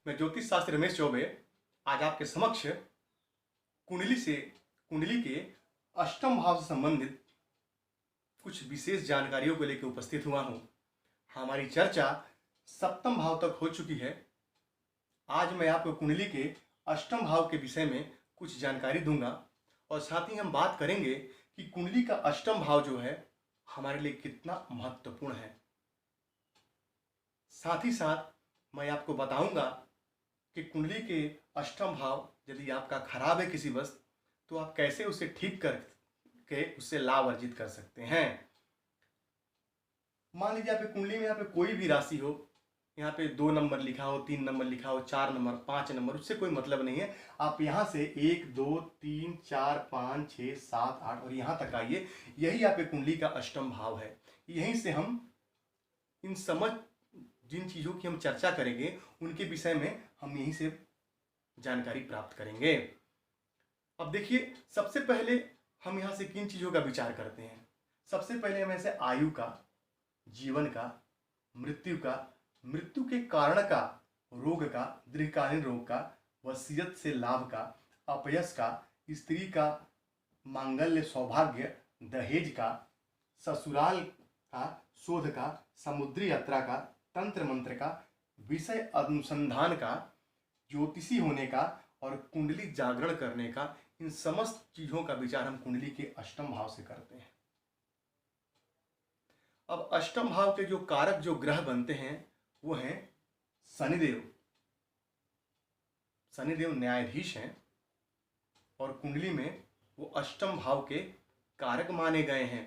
मैं ज्योतिष शास्त्री रमेश चौबे आज आपके समक्ष कुंडली के अष्टम भाव से संबंधित कुछ विशेष जानकारियों को लेकर उपस्थित हुआ हूँ। हमारी चर्चा सप्तम भाव तक हो चुकी है। आज मैं आपको कुंडली के अष्टम भाव के विषय में कुछ जानकारी दूंगा और साथ ही हम बात करेंगे कि कुंडली का अष्टम भाव जो है हमारे लिए कितना महत्वपूर्ण है। साथ ही साथ मैं आपको बताऊंगा कि कुंडली के अष्टम भाव यदि आपका खराब है किसी वस्त तो आप कैसे उसे ठीक करके उससे लाभ अर्जित कर सकते हैं। मान लीजिए आपकी कुंडली में यहाँ पे कोई भी राशि हो, यहाँ पे 2 नंबर लिखा हो, 3 नंबर लिखा हो, 4 नंबर, 5 नंबर, उससे कोई मतलब नहीं है। आप यहाँ से 1 2 3 4 5 6 7 8 और यहाँ तक आइए, यही आपके कुंडली का अष्टम भाव है। यहीं से हम जिन चीज़ों की हम चर्चा करेंगे उनके विषय में हम यहीं से जानकारी प्राप्त करेंगे। अब देखिए, सबसे पहले हम यहाँ से किन चीज़ों का विचार करते हैं। सबसे पहले हम ऐसे आयु का, जीवन का, मृत्यु के कारण का, रोग का, दीर्घकालीन रोग का, वसीयत से लाभ का, अपयश का, स्त्री का, मांगल्य सौभाग्य, दहेज का, ससुराल का, शोध का, समुद्री यात्रा का, तंत्र मंत्र का, विषय अनुसंधान का, ज्योतिषी होने का और कुंडली जागरण करने का, इन समस्त चीजों का विचार हम कुंडली के अष्टम भाव से करते हैं। अब अष्टम भाव के जो कारक, जो ग्रह बनते हैं वो हैं शनिदेव। शनिदेव न्यायाधीश हैं और कुंडली में वो अष्टम भाव के कारक माने गए हैं।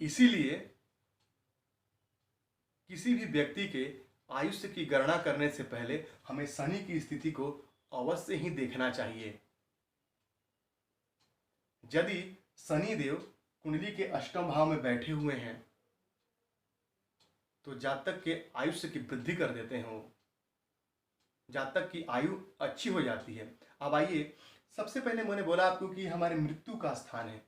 इसीलिए किसी भी व्यक्ति के आयुष्य की गणना करने से पहले हमें शनि की स्थिति को अवश्य ही देखना चाहिए। यदि शनि देव कुंडली के अष्टम भाव में बैठे हुए हैं तो जातक के आयुष्य की वृद्धि कर देते हैं वो, जातक की आयु अच्छी हो जाती है। अब आइए, सबसे पहले मैंने बोला आपको कि हमारे मृत्यु का स्थान है।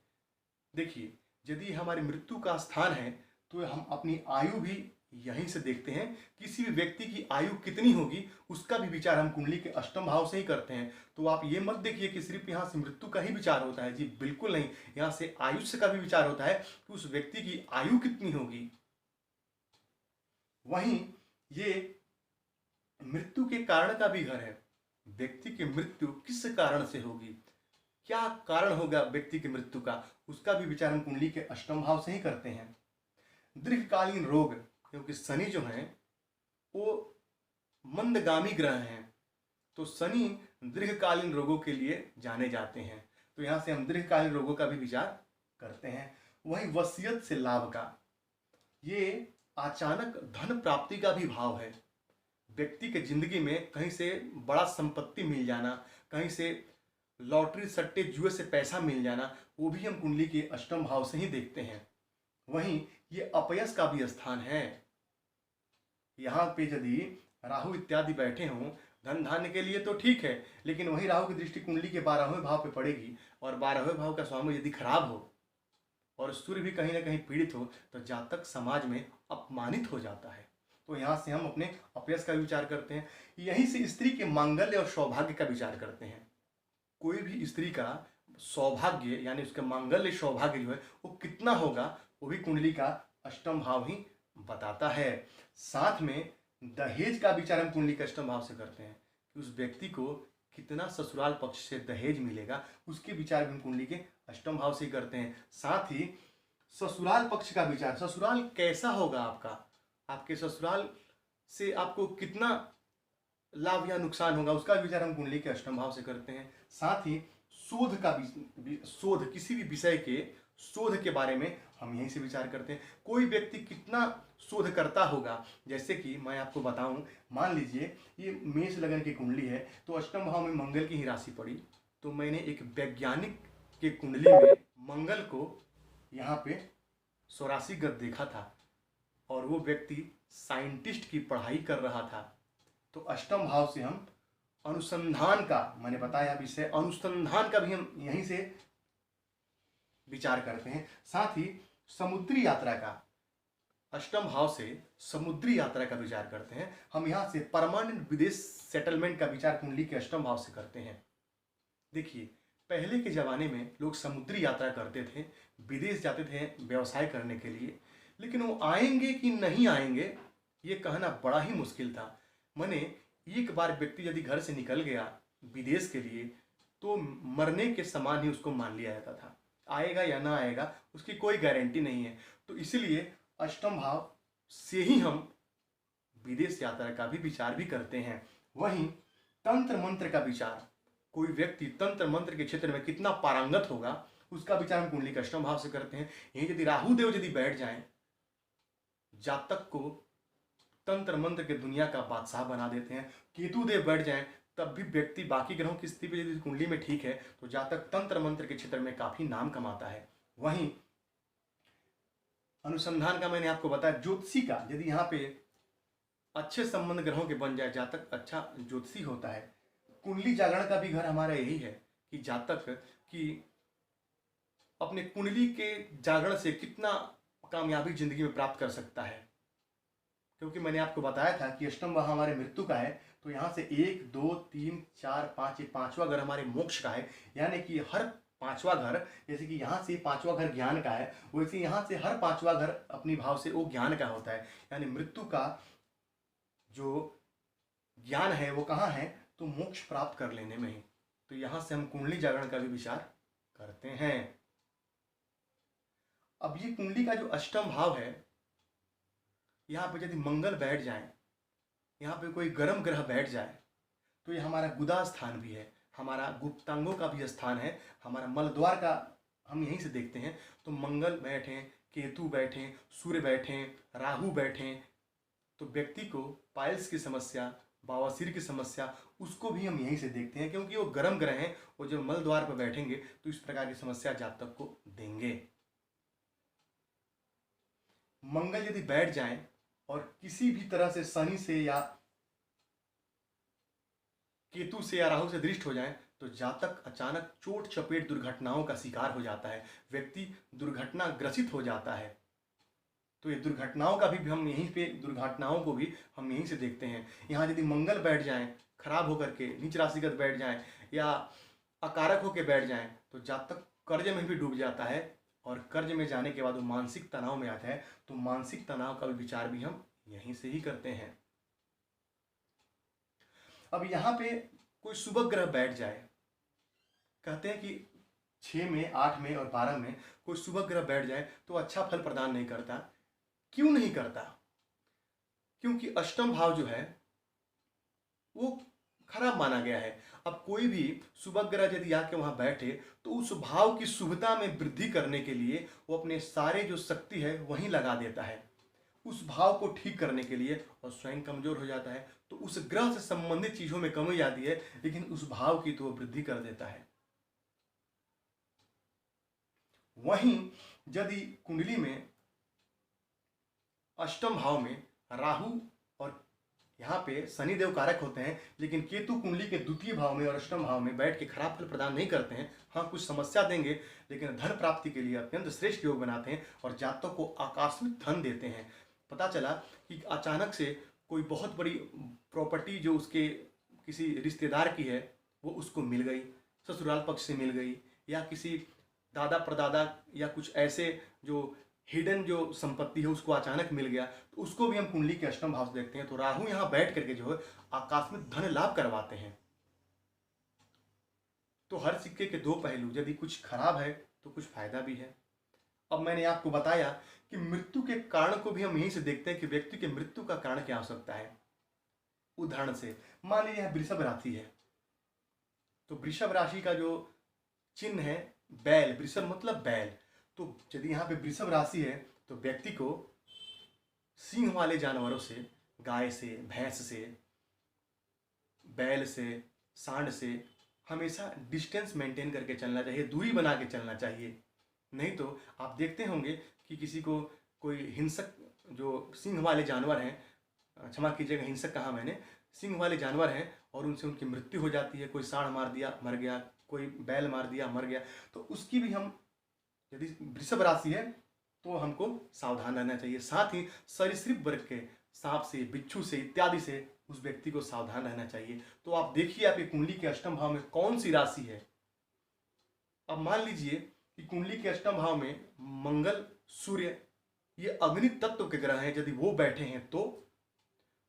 देखिए, यदि हमारी मृत्यु का स्थान है तो हम अपनी आयु भी यहीं से देखते हैं। किसी भी व्यक्ति की आयु कितनी होगी उसका भी विचार हम कुंडली के अष्टम भाव से ही करते हैं। तो आप ये मत देखिए कि सिर्फ यहाँ से मृत्यु का ही विचार होता है। जी बिल्कुल नहीं, यहाँ से आयुष्य का भी विचार होता है कि उस व्यक्ति की आयु कितनी होगी। वहीं ये मृत्यु के कारण का भी घर है। व्यक्ति की मृत्यु किस कारण से होगी, क्या कारण होगा व्यक्ति की मृत्यु का, उसका भी विचार हम कुंडली के अष्टम भाव से ही करते हैं। दीर्घकालीन रोग, क्योंकि शनि जो है वो मंदगामी ग्रह हैं, तो शनि दीर्घकालीन रोगों के लिए जाने जाते हैं। तो यहाँ से हम दीर्घकालीन रोगों का भी विचार करते हैं। वहीं वसीयत से लाभ का, ये अचानक धन प्राप्ति का भी भाव है। व्यक्ति के जिंदगी में कहीं से बड़ा संपत्ति मिल जाना, कहीं से लॉटरी सट्टे जुए से पैसा मिल जाना, वो भी हम कुंडली के अष्टम भाव से ही देखते हैं। वहीं ये अपयश का भी स्थान है। यहाँ पे यदि राहु इत्यादि बैठे हों धन धान्य के लिए तो ठीक है, लेकिन वही राहु की दृष्टि कुंडली के 12वें भाव पे पड़ेगी और 12वें भाव का स्वामी यदि खराब हो और सूर्य भी कहीं ना कहीं पीड़ित हो तो जातक समाज में अपमानित हो जाता है। तो यहाँ से हम अपने अपयश का विचार करते हैं। यहीं से स्त्री के मांगल्य और सौभाग्य का विचार करते हैं। कोई भी स्त्री का सौभाग्य यानी उसका मांगल्य सौभाग्य जो है वो कितना होगा, वो भी कुंडली का अष्टम भाव ही बताता है। साथ में दहेज का विचार हम कुंडली के अष्टम भाव से करते हैं कि उस व्यक्ति को कितना ससुराल पक्ष से दहेज मिलेगा, उसके विचार भी हम कुंडली के अष्टम भाव से करते हैं। साथ ही ससुराल पक्ष का विचार, ससुराल कैसा होगा आपका, आपके ससुराल से आपको कितना लाभ या नुकसान होगा, उसका विचार हम कुंडली के अष्टम भाव से करते हैं। साथ ही शोध का शोध, किसी भी विषय के शोध के बारे में हम यहीं से विचार करते हैं। कोई व्यक्ति कितना शोध करता होगा, जैसे कि मैं आपको बताऊं, मान लीजिए ये मेष लगन की कुंडली है तो अष्टम भाव में मंगल की ही राशि पड़ी, तो मैंने एक वैज्ञानिक के कुंडली में मंगल को यहाँ पे 84 गत देखा था और वो व्यक्ति साइंटिस्ट की पढ़ाई कर रहा था। तो अष्टम भाव से हम अनुसंधान का, मैंने बताया विषय अनुसंधान का भी हम यहीं से विचार करते हैं। साथ ही समुद्री यात्रा का, अष्टम भाव से समुद्री यात्रा का विचार करते हैं। हम यहाँ से परमानेंट विदेश सेटलमेंट का विचार कुंडली के अष्टम भाव से करते हैं। देखिए, पहले के ज़माने में लोग समुद्री यात्रा करते थे, विदेश जाते थे व्यवसाय करने के लिए, लेकिन वो आएंगे कि नहीं आएंगे ये कहना बड़ा ही मुश्किल था। माने एक बार व्यक्ति यदि घर से निकल गया विदेश के लिए तो मरने के समान ही उसको मान लिया जाता था। आएगा या ना आएगा उसकी कोई गारंटी नहीं है। तो इसलिए अष्टम भाव से ही हम विदेश यात्रा का भी विचार भी करते हैं। वहीं तंत्र मंत्र का विचार, कोई व्यक्ति तंत्र मंत्र के क्षेत्र में कितना पारंगत होगा उसका विचार हम कुंडली के अष्टम भाव से करते हैं। यही यदि राहु देव यदि बैठ जाएं, जातक को तंत्र मंत्र के दुनिया का बादशाह बना देते हैं। केतु देव बैठ जाएं तब भी व्यक्ति बाकी ग्रहों की स्थिति यदि कुंडली में ठीक है तो जातक तंत्र मंत्र के क्षेत्र में काफी नाम कमाता है। वहीं अनुसंधान का मैंने आपको बताया, ज्योतिषी का यदि यहाँ पे अच्छे संबंध ग्रहों के बन जाए जातक अच्छा ज्योतिषी होता है। कुंडली जागरण का भी घर हमारा यही है कि जातक की अपने कुंडली के जागरण से कितना कामयाबी जिंदगी में प्राप्त कर सकता है। क्योंकि मैंने आपको बताया था कि अष्टम भाव हमारे मृत्यु का है, तो यहाँ से 1 2 3 4 5 ये पांचवा घर हमारे मोक्ष का है। यानी कि हर पांचवा घर, जैसे कि यहाँ से पांचवा घर ज्ञान का है, वैसे यहाँ से हर पांचवा घर अपनी भाव से वो ज्ञान का होता है। यानी मृत्यु का जो ज्ञान है वो कहाँ है, तो मोक्ष प्राप्त कर लेने में ही। तो यहाँ से हम कुंडली जागरण का भी विचार करते हैं। अब ये कुंडली का जो अष्टम भाव है, यहाँ पे यदि मंगल बैठ जाए, यहाँ पे कोई गर्म ग्रह बैठ जाए तो ये हमारा गुदा स्थान भी है, हमारा गुप्तांगों का भी स्थान है, हमारा मलद्वार का हम यहीं से देखते हैं। तो मंगल बैठे, केतु बैठे, सूर्य बैठे, राहु बैठे, तो व्यक्ति को पाइल्स की समस्या, बवासीर की समस्या, उसको भी हम यहीं से देखते हैं। क्योंकि वो गर्म ग्रह हैं, वो जब मल द्वार पर बैठेंगे तो इस प्रकार की समस्या जातक को देंगे। मंगल यदि बैठ जाए और किसी भी तरह से शनि से या केतु से या राहु से दृष्ट हो जाए तो जातक अचानक चोट चपेट दुर्घटनाओं का शिकार हो जाता है, व्यक्ति दुर्घटना ग्रसित हो जाता है। तो ये दुर्घटनाओं का भी हम यहीं पे, दुर्घटनाओं को भी हम यहीं से देखते हैं। यहाँ यदि मंगल बैठ जाए खराब होकर के, नीच राशिगत बैठ जाए या अकारक होकर बैठ जाए तो जातक कर्ज में भी डूब जाता है, और कर्ज में जाने के बाद वो मानसिक तनाव में आता है। तो मानसिक तनाव का भी विचार भी हम यहीं से ही करते हैं। अब यहाँ पे कोई शुभ ग्रह बैठ जाए, कहते हैं कि 6 में 8 में और 12 में कोई शुभ ग्रह बैठ जाए तो अच्छा फल प्रदान नहीं करता। क्यों नहीं करता? क्योंकि अष्टम भाव जो है वो खराब माना गया है। अब कोई भी शुभ ग्रह यदि आके वहां बैठे तो उस भाव की शुभता में वृद्धि करने के लिए वो अपने सारे जो शक्ति है वहीं लगा देता है, उस भाव को ठीक करने के लिए, और स्वयं कमजोर हो जाता है। तो उस ग्रह से संबंधित चीजों में कमी आती है, लेकिन उस भाव की तो वो वृद्धि कर देता है। वहीं यदि कुंडली में अष्टम भाव में राहु और यहाँ पे शनिदेव कारक होते हैं, लेकिन केतु कुंडली के द्वितीय भाव में और अष्टम भाव में बैठ के खराब फल प्रदान नहीं करते हैं। हाँ, कुछ समस्या देंगे, लेकिन धन प्राप्ति के लिए अत्यंत श्रेष्ठ योग बनाते हैं और जातकों को आकस्मिक धन देते हैं। पता चला कि अचानक से कोई बहुत बड़ी प्रॉपर्टी जो उसके किसी रिश्तेदार की है वो उसको मिल गई, ससुराल पक्ष से मिल गई, या किसी दादा परदादा या कुछ ऐसे जो हिडन जो संपत्ति है उसको अचानक मिल गया, तो उसको भी हम कुंडली के अष्टम भाव से देखते हैं। तो राहु यहाँ बैठ करके जो है आकस्मिक धन लाभ करवाते हैं। तो हर सिक्के के दो पहलू, यदि कुछ खराब है तो कुछ फायदा भी है। अब मैंने आपको बताया कि मृत्यु के कारण को भी हम यहीं से देखते हैं कि व्यक्ति के मृत्यु का कारण क्या हो सकता है। उदाहरण से मान लीजिए यह वृषभ राशि है, तो वृषभ राशि का जो चिन्ह है बैल, वृषभ मतलब बैल। तो यदि यहाँ पे वृषभ राशि है तो व्यक्ति को सिंह वाले जानवरों से, गाय से, भैंस से, बैल से, सांड से हमेशा डिस्टेंस मेंटेन करके चलना चाहिए, दूरी बना के चलना चाहिए। नहीं तो आप देखते होंगे कि किसी को कोई हिंसक जो सिंह वाले जानवर हैं, क्षमा कीजिएगा हिंसक कहा मैंने, सिंह वाले जानवर हैं और उनसे उनकी मृत्यु हो जाती है। कोई सांड मार दिया मर गया, कोई बैल मार दिया मर गया। तो उसकी भी हम, यदि वृषभ राशि है तो हमको सावधान रहना चाहिए। साथ ही सरीसृप वर्ग के सांप से, बिच्छू से इत्यादि से उस व्यक्ति को सावधान रहना चाहिए। तो आप देखिए आपकी कुंडली के अष्टम भाव में कौन सी राशि है। अब मान लीजिए कि कुंडली के अष्टम भाव में मंगल, सूर्य, ये अग्नि तत्व के ग्रह हैं, यदि वो बैठे हैं तो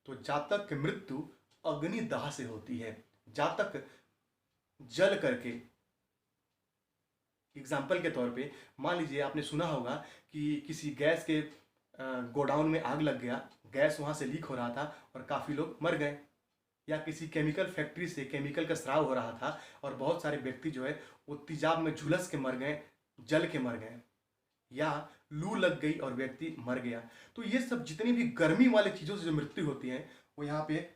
जातक की मृत्यु अग्निदाह से होती है। जातक जल करके, एग्जाम्पल के तौर पे मान लीजिए आपने सुना होगा कि किसी गैस के गोडाउन में आग लग गया, गैस वहाँ से लीक हो रहा था और काफ़ी लोग मर गए, या किसी केमिकल फैक्ट्री से केमिकल का स्राव हो रहा था और बहुत सारे व्यक्ति जो है वो तेजाब में झुलस के मर गए, जल के मर गए, या लू लग गई और व्यक्ति मर गया। तो ये सब जितनी भी गर्मी वाली चीज़ों से जो मृत्यु होती है वो यहाँ पे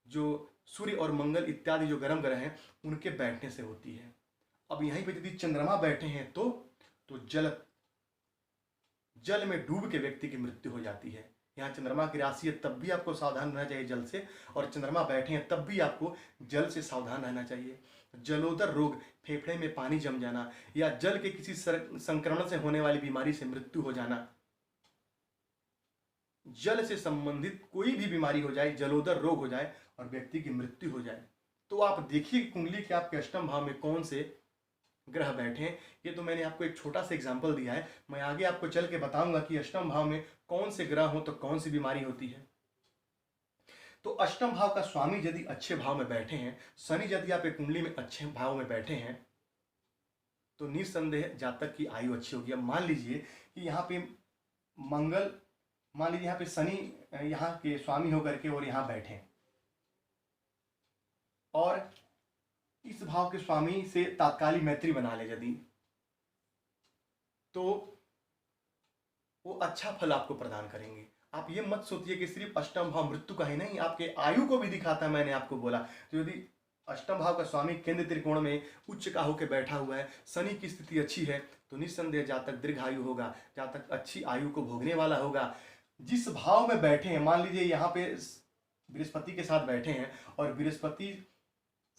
जो सूर्य और मंगल इत्यादि जो गर्म ग्रह हैं उनके बैठने से होती है। अब यहीं पे यदि चंद्रमा बैठे हैं तो जल में डूब के व्यक्ति की मृत्यु हो जाती है। यहाँ चंद्रमा की राशि है तब भी आपको सावधान रहना चाहिए जल से, और चंद्रमा बैठे हैं तब भी आपको जल से सावधान रहना चाहिए। जलोदर रोग, फेफड़े में पानी जम जाना, या जल के किसी संक्रमण से होने वाली बीमारी से मृत्यु हो जाना, जल से संबंधित कोई भी बीमारी हो जाए, जलोदर रोग हो जाए और व्यक्ति की मृत्यु हो जाए, तो आप देखिए कुंडली के आपके अष्टम भाव में कौन से ग्रह बैठे हैं। ये तो मैंने आपको एक छोटा सा एग्जाम्पल दिया है, मैं आगे आपको चल के बताऊंगा कि अष्टम भाव में कौन से ग्रह हो तो कौन सी बीमारी होती है। तो अष्टम भाव का स्वामी यदि अच्छे भाव में बैठे हैं, शनि यदि आपकी कुंडली में अच्छे भाव में बैठे हैं, तो निस्संदेह जातक की आयु अच्छी होगी। अब मान लीजिए कि यहाँ पे मंगल, मान लीजिए यहाँ पे शनि यहाँ के स्वामी होकर के और यहाँ बैठे, और इस भाव के स्वामी से तात्कालिक मैत्री बना ले यदि, तो वो अच्छा फल आपको प्रदान करेंगे। आप ये मत सोचिए कि सिर्फ अष्टम भाव मृत्यु का ही नहीं, आपके आयु को भी दिखाता है। मैंने आपको बोला तो यदि अष्टम भाव का स्वामी केंद्र त्रिकोण में उच्च का होकर बैठा हुआ है, शनि की स्थिति अच्छी है, तो निस्संदेह जातक दीर्घायु होगा, जातक अच्छी आयु को भोगने वाला होगा। जिस भाव में बैठे हैं, मान लीजिए यहाँ पे बृहस्पति के साथ बैठे हैं और बृहस्पति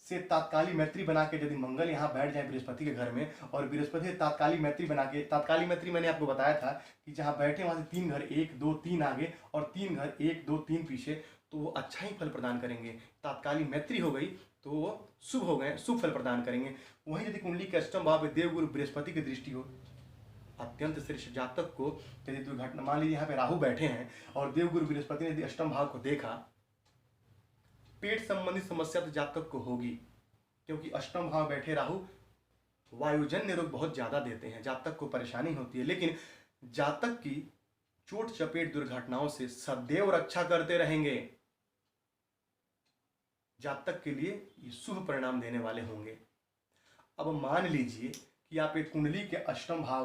से तात्कालिक मैत्री बना के यदि मंगल यहाँ बैठ जाए बृहस्पति के घर में, और बृहस्पति तात्कालिक मैत्री बना के, तात्कालिक मैत्री मैंने आपको बताया था कि जहाँ बैठे वहाँ से 3 घर 1 2 3 आगे और 3 घर 1 2 3 पीछे, तो वो अच्छा ही फल प्रदान करेंगे। तात्कालिक मैत्री हो गई तो वो शुभ हो गए, शुभ फल प्रदान करेंगे। वहीं यदि कुंडली के अष्टम भाव में देवगुरु बृहस्पति की दृष्टि हो, अत्यंत श्रेष्ठ जातक को यदि दुर्घटना, मान लीजिए यहाँ पे राहु बैठे हैं और देवगुरु बृहस्पति ने यदि अष्टम भाव को देखा, पेट संबंधित समस्या तो जातक को होगी, क्योंकि अष्टम भाव बैठे राहु वायुजन्य रोग बहुत ज्यादा देते हैं, जातक को परेशानी होती है। लेकिन जातक की चोट चपेट दुर्घटनाओं से सदैव रक्षा करते रहेंगे, जातक के लिए ये शुभ परिणाम देने वाले होंगे। अब मान लीजिए कि आप एक कुंडली के अष्टम भाव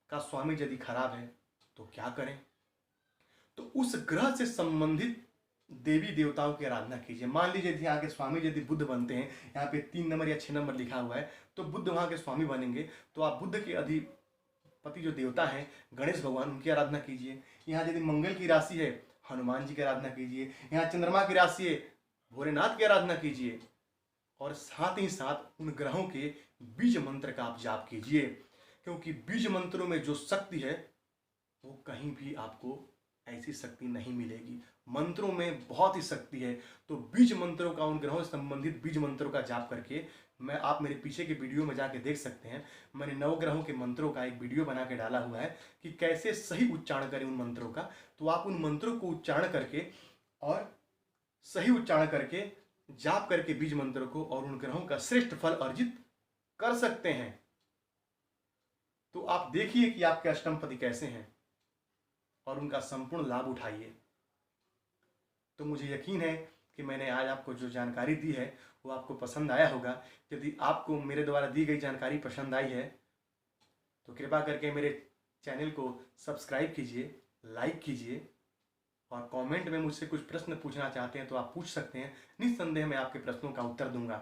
का स्वामी यदि खराब है तो क्या करें। तो उस ग्रह से संबंधित देवी देवताओं की आराधना कीजिए। मान लीजिए यदि यहाँ के स्वामी यदि बुद्ध बनते हैं, यहाँ पे 3 नंबर या 6 नंबर लिखा हुआ है, तो बुद्ध वहाँ के स्वामी बनेंगे, तो आप बुद्ध के अधिपति जो देवता हैं गणेश भगवान, उनकी आराधना कीजिए। यहाँ यदि मंगल की राशि है, हनुमान जी की आराधना कीजिए। यहाँ चंद्रमा की राशि है, भोलेनाथ की आराधना कीजिए। और साथ ही साथ उन ग्रहों के बीज मंत्र का आप जाप कीजिए, क्योंकि बीज मंत्रों में जो शक्ति है वो कहीं भी आपको ऐसी शक्ति नहीं मिलेगी। मंत्रों में बहुत ही शक्ति है। तो बीज मंत्रों का, उन ग्रहों से संबंधित बीज मंत्रों का जाप करके, आप मेरे पीछे के वीडियो में जाके देख सकते हैं, मैंने 9 ग्रहों के मंत्रों का एक वीडियो बना के डाला हुआ है कि कैसे सही उच्चारण करें उन मंत्रों का। तो आप उन मंत्रों को उच्चारण करके और सही उच्चारण करके जाप करके बीज मंत्रों को और उन ग्रहों का श्रेष्ठ फल अर्जित कर सकते हैं। तो आप देखिए कि आपके अष्टमपति कैसे हैं और उनका संपूर्ण लाभ उठाइए। तो मुझे यकीन है कि मैंने आज आपको जो जानकारी दी है वो आपको पसंद आया होगा। यदि आपको मेरे द्वारा दी गई जानकारी पसंद आई है तो कृपया करके मेरे चैनल को सब्सक्राइब कीजिए, लाइक कीजिए, और कमेंट में मुझसे कुछ प्रश्न पूछना चाहते हैं तो आप पूछ सकते हैं। निस्संदेह मैं आपके प्रश्नों का उत्तर दूंगा।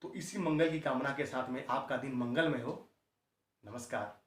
तो इसी मंगल की कामना के साथ में आपका दिन मंगलमय हो। नमस्कार।